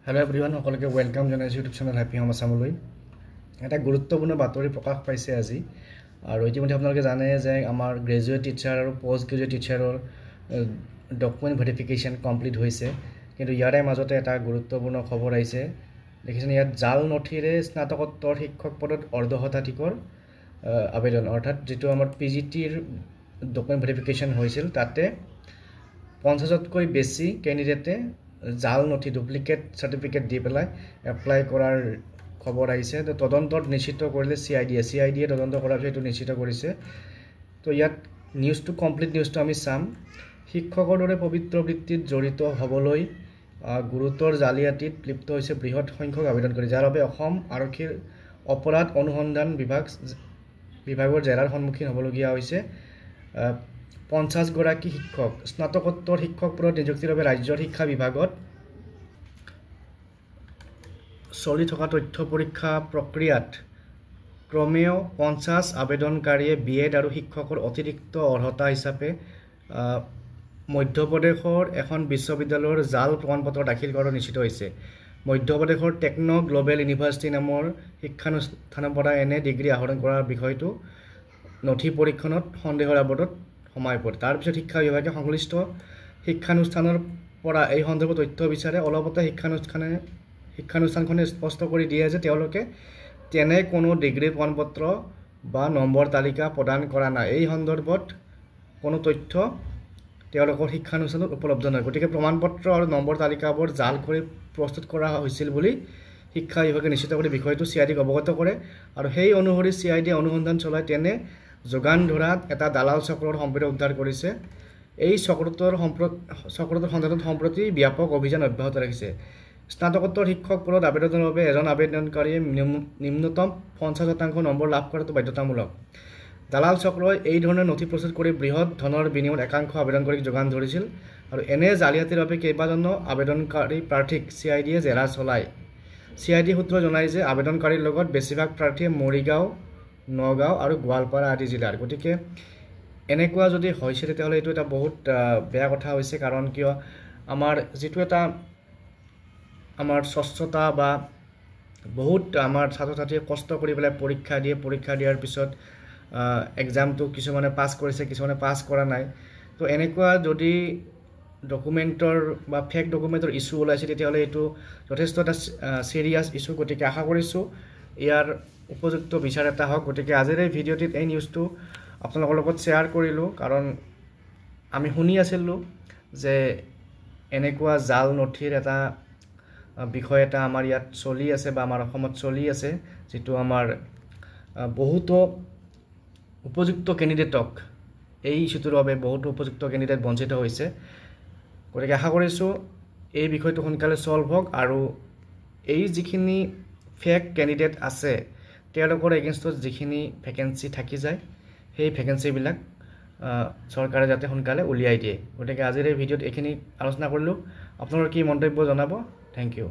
Hello everyone, সকলোকে welcome জনাইছো YouTube channel happy home আসামলৈ। এটা গুৰুত্বপূৰ্ণ বাতৰি প্ৰকাশ পাইছে আজি আৰু ইতিমধ্যে আপোনালোকে জানে যে আমাৰ গ্ৰেজুৱেট টিচাৰ আৰু পোষ্ট গ্ৰেজুৱেট টিচাৰৰ ডকুমেণ্ট ভেৰিফিকেশ্যন কমপ্লিট হৈছে, কিন্তু ইয়াৰে মাজতে এটা গুৰুত্বপূৰ্ণ খবৰ আহিছে। দেখিছেনে, ইয়াত জাল নথিৰে স্নাতকোত্তৰ শিক্ষক পদত অৰ্ধশতাধিকৰ আবেদন, অৰ্থাৎ যিটো আমাৰ PGTৰ ডকুমেণ্ট ভেৰিফিকেশ্যন হৈছিল তাতে 50তকৈ বেছি কেণ্ডিডেটে জাল নথি ডুপ্লিকেট সাৰ্টিফিকেট দি পেলাই এপ্লাই কৰাৰ খবৰ আহিছে। তো তদন্তত নিশ্চিত কৰিলে CIDয়ে তদন্ত কৰাৰ পিছত এইটো নিশ্চিত কৰিছে। তো ইয়াত নিউজটো কমপ্লিট নিউজটো আমি চাম। শিক্ষকৰ দৰে পবিত্ৰ বৃত্তিত জড়িত হ'বলৈ গুৰুতৰ জালিয়াতিত লিপ্ত হৈছে বৃহৎ সংখ্যক আবেদনকাৰী, যাৰ বাবে অসম আৰক্ষীৰ অপৰাধ অনুসন্ধান বিভাগৰ জেৰাৰ সন্মুখীন হ'বলগীয়া হৈছে। 50 গৰাকী শিক্ষক স্নাতকোত্তৰ শিক্ষক পদত নিযুক্তিৰ বাবে ৰাজ্যৰ শিক্ষা বিভাগত চলি থকা তথ্য পৰীক্ষা প্ৰক্ৰিয়াত ক্ৰমেও 50 আবেদনকাৰীয়ে BEd আৰু শিক্ষকৰ অতিৰিক্ত অৰ্হতা হিচাপে মধ্যপ্ৰদেশৰ এখন বিশ্ববিদ্যালয়ৰ জাল প্ৰমাণপত্ৰ দাখিল কৰাটো নিশ্চিত হৈছে। মধ্যপ্ৰদেশৰ টেকনো গ্লোবেল ইউনিভাৰ্চিটি নামৰ শিক্ষানুষ্ঠানৰ পৰা এনে ডিগ্ৰী আহৰণ কৰাৰ বিষয়টো নথি পৰীক্ষণত সন্দেহৰ আৱৰ্তত সোমাই পৰে। তাৰপিছত শিক্ষা বিভাগে সংশ্লিষ্ট শিক্ষানুষ্ঠানৰ পৰা এই সন্দৰ্ভত তথ্য বিচাৰে। অলপতে শিক্ষানুষ্ঠানখনে স্পষ্ট কৰি দিয়ে যে তেওঁলোকে তেনে কোনো ডিগ্ৰী প্ৰমাণপত্ৰ বা নম্বৰ তালিকা প্ৰদান কৰা নাই। এই সন্দৰ্ভত কোনো তথ্য তেওঁলোকৰ শিক্ষানুষ্ঠানত উপলব্ধ নহয়। গতিকে প্ৰমাণপত্ৰ আৰু নম্বৰ তালিকাবোৰ জাল কৰি প্ৰস্তুত কৰা হৈছিল বুলি শিক্ষা বিভাগে নিশ্চিত কৰি বিষয়টো CIDক অৱগত কৰে আৰু সেই অনুসৰি CIDয়ে অনুসন্ধান চলাই তেনে যোগান ধৰাত এটা দালাল চক্ৰৰ সম্পদ উদ্ধাৰ কৰিছে। এই চক্ৰটোৰ সন্ধানত সম্প্ৰতি ব্যাপক অভিযান অব্যাহত ৰাখিছে। স্নাতকোত্তৰ শিক্ষক পদত আবেদনৰ বাবে এজন আবেদনকাৰীয়ে নিম্নতম 50% নম্বৰ লাভ কৰাটো বাধ্যতামূলক। দালাল চক্ৰই এই ধৰণে নথি প্ৰস্তুত কৰি বৃহৎ ধনৰ বিনিময়ত একাংশ আবেদনকাৰীক যোগান ধৰিছিল আৰু এনে জালিয়াতিৰ বাবে কেইবাজনো আবেদনকাৰী প্ৰাৰ্থীক CIDয়ে জেৰা চলায়। CID সূত্ৰই জনায় যে আবেদনকাৰীৰ লগত বেছিভাগ প্ৰাৰ্থীয়ে মৰিগাঁও, নগাঁও আৰু গোৱালপাৰা আদি জিলাৰ। গতিকে এনেকুৱা যদি হৈছে তেতিয়াহ'লে এইটো এটা বহুত বেয়া কথা হৈছে, কাৰণ কিয় আমাৰ যিটো এটা আমাৰ স্বচ্ছতা বা বহুত আমাৰ ছাত্ৰ ছাত্ৰীয়ে কষ্ট কৰি পেলাই পৰীক্ষা দিয়াৰ পিছত এক্সামটো কিছুমানে পাছ কৰিছে, কিছুমানে পাছ কৰা নাই। তো এনেকুৱা যদি ডকুমেণ্টৰ বা ফেক ডকুমেণ্টৰ ইছ্যু ওলাইছে তেতিয়াহ'লে এইটো যথেষ্ট এটা চিৰিয়াছ ইছ্যু। গতিকে আশা কৰিছোঁ ইয়াৰ উপযুক্ত বিচাৰ এটা হওক। গতিকে আজিৰ এই ভিডিঅ'টিত এই নিউজটো আপোনালোকৰ লগত শ্বেয়াৰ কৰিলোঁ, কাৰণ আমি শুনি আছিলোঁ যে এনেকুৱা জাল নথিৰ এটা বিষয় এটা আমাৰ ইয়াত চলি আছে বা আমাৰ অসমত চলি আছে, যিটো আমাৰ বহুতো উপযুক্ত কেণ্ডিডেটক এই ইছ্যুটোৰ বাবে বহুতো উপযুক্ত কেণ্ডিডেট বঞ্চিত হৈছে। গতিকে আশা কৰিছোঁ এই বিষয়টো সোনকালে চল্ভ হওক আৰু এই যিখিনি ফেক কেণ্ডিডেট আছে তেওঁলোকৰ এগেইনষ্টত যিখিনি ভেকেঞ্চি থাকি যায় সেই ভেকেঞ্চিবিলাক চৰকাৰে যাতে সোনকালে উলিয়াই দিয়ে। গতিকে আজিৰ এই ভিডিঅ'ত এইখিনি আলোচনা কৰিলোঁ। আপোনালোকৰ কি মন্তব্য জনাব। Thank U.